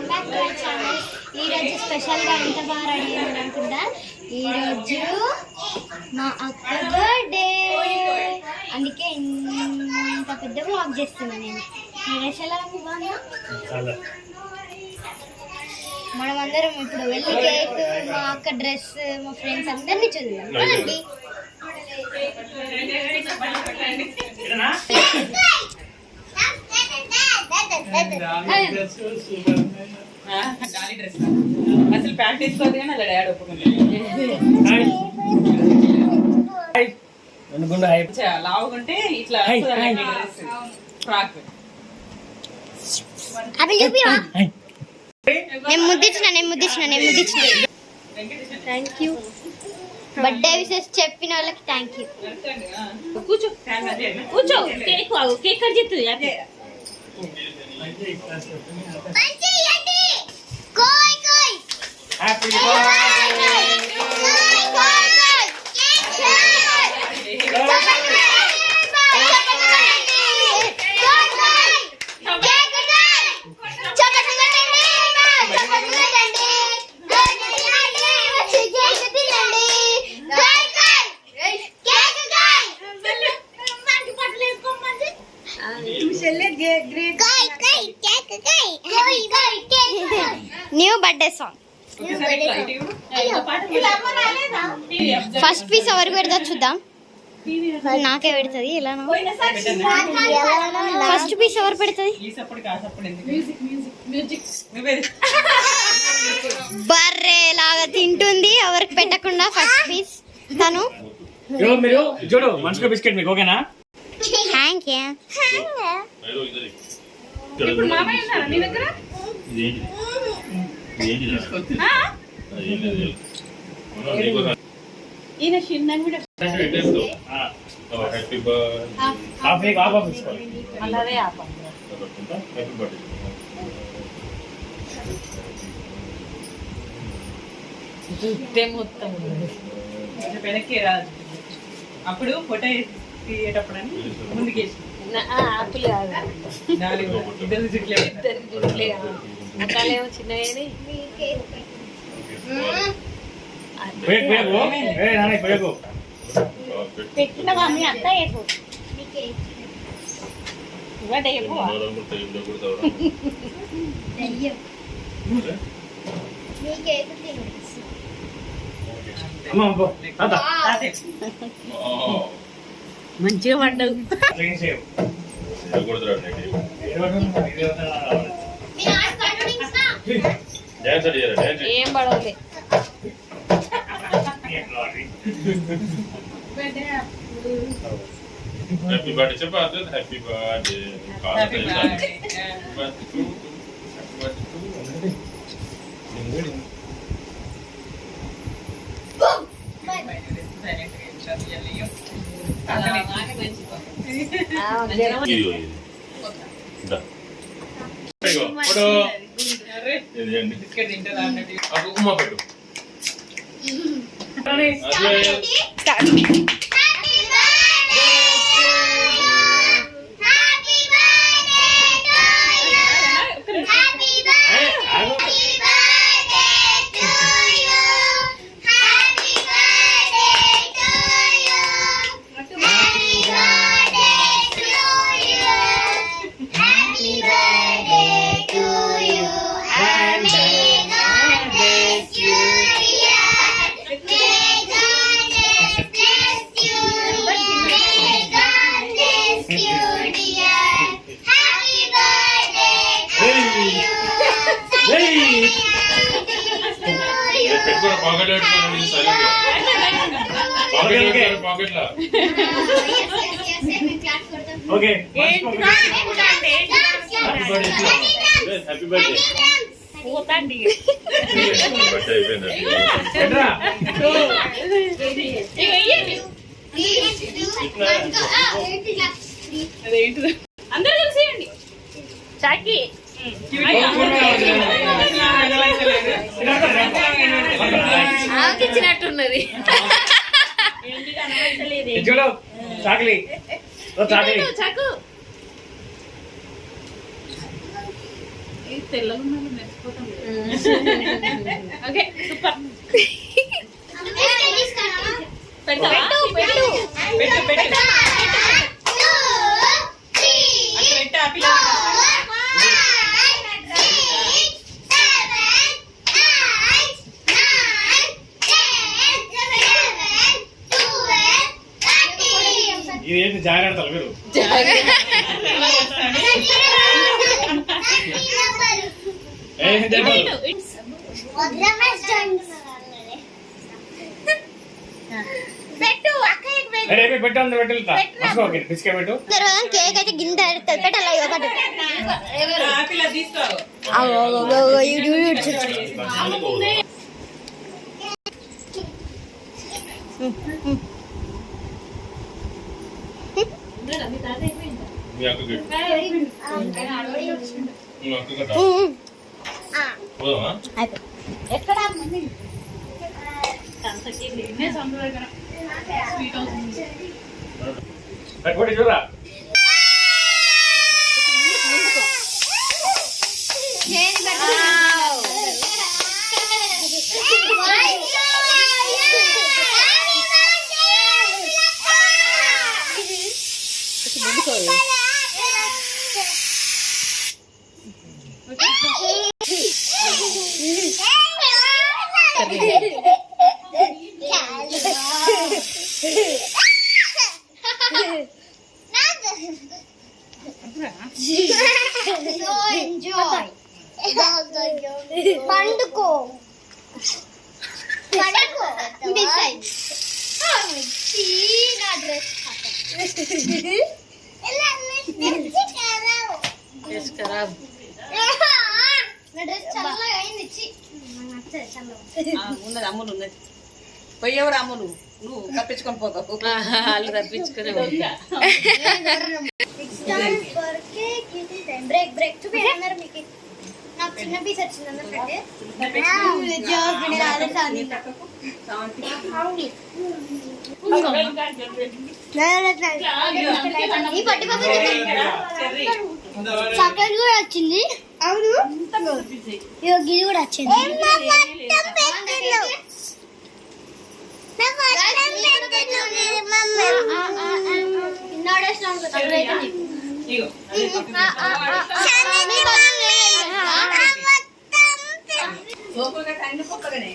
Welcome back to our channel. ఈరోజు స్పెషల్గా ఎంత బాగా రెడీ అయింది అనుకుంటా. ఈరోజు మా అక్క బర్త్డే, అందుకే ఇంత పెద్ద వ్లాగ్ చేస్తున్నాను నేను. ఎలా బాగున్నా? మనం అందరం ఇప్పుడు వెళ్ళి కేక్, మా అక్క డ్రెస్, మా ఫ్రెండ్స్ అందరినీ చూద్దాం. అసలు ప్యాంట్ వేసుకోవద్దు కానీ అలా డాడీ ఒప్పుకుంటే లావుకుంటే ఇట్లా ఫ్రాక్. నేను ముద్దించిన థ్యాంక్ యూ. బర్త్డే విషెస్ చెప్పిన వాళ్ళకి థ్యాంక్ యూ. కూర్చో కూర్చో, కేక్ కేక్ కట్ చేస్తుంది. New birthday song. First piece ఎవరికి పెడతా చూద్దాం. నాకే పెడుతుంది. ఎలా ఫస్ట్ పీస్ ఎవరు పెడుతుంది? బర్రే లాగా తింటుంది ఎవరికి పెట్టకుండా ఫస్ట్ పీస్ తను. మీరు చూడు మంచిగా బిస్కెట్ మీకు ఓకేనా? Thank you. ఇప్పుడు మామయ్య ఉన్నారా నీ దగ్గర? ఈయన చిన్న కూడా అలాగే మొత్తం వెనక్కి రాదు. అప్పుడు ఫోటో తీయేటప్పుడు అని ముందుకేసి అక్కలేమో చిన్నవి పెట్టినవా మీ అత్త మంచిగా పడ్డదు. ఏం పడవలే. హ్యాపీ బర్త్డే చెప్పాలి. Happy birthday. ఉమ్మా పెట్టు. అందరూ కలిసేయండి. చాకి ఇచ్చినట్టున్నది. చాకు ఇది తెల్లగా ఉన్నది మెరిసిపోతాం. Okay super. పెడతావా? పెట్టు పెట్టు. అక్కడ పెట్టు ఆ పిల్లలు. ఇది ఏంటి జాగ్రత్తలు మీరు పెట్టు అందరు పెట్టెళ్తా బిస్కెట్ పెట్టు. కేక్ అయితే గింత పెట్టాలి ఒకటి. ఆ పిల్ల తీసుకో. మీ అక్కకి మీ అక్కకి పోదామా? ఎక్కడ స్వీట్ అవుతుంది. పెట్టుబడి చూడరా పండుకో ఉన్నది అమ్ములు ఉన్నది. పోయేవారు అమ్ములు నువ్వు తప్పించుకొని పోతావు. వాళ్ళు తప్పించుకునే బ్రేక్ బ్రేక్ చూపించారు మీకు. నాకు చిన్న పీస్ వచ్చింది అన్నట్టు చాక్లెట్ కూడా వచ్చింది. అవును గిది కూడా వచ్చింది. లోపలగా కండి పొక్కగానే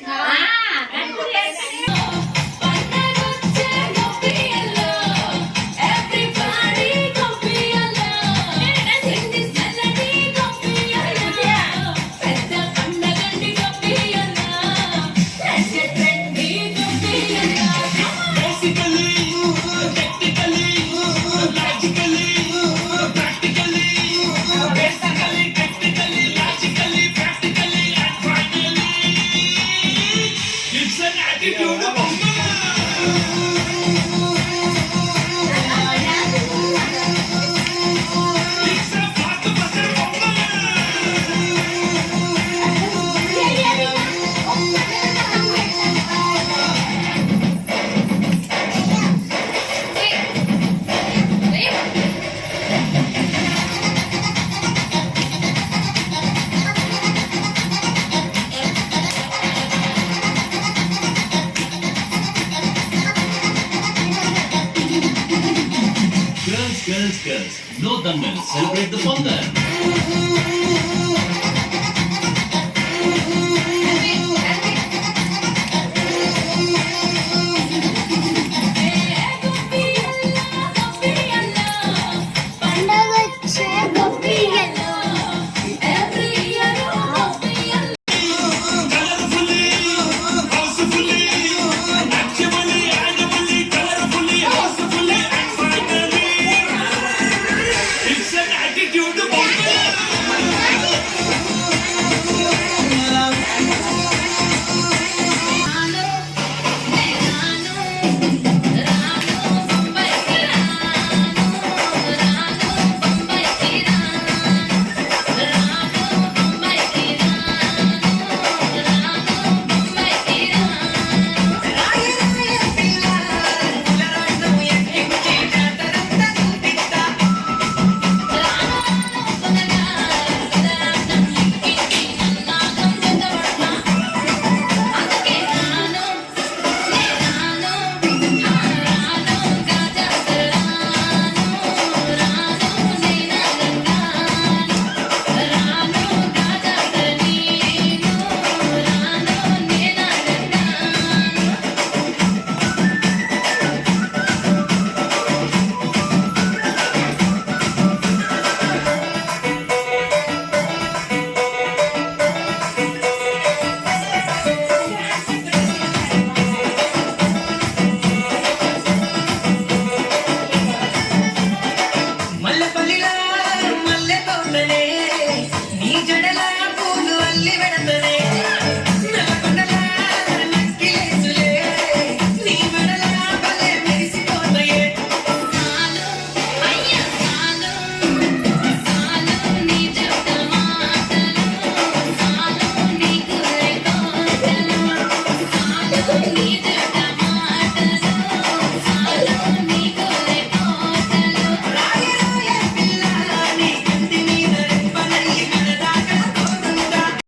Girls, no dumbbells, celebrate the Pongal. It's an attitude of live it and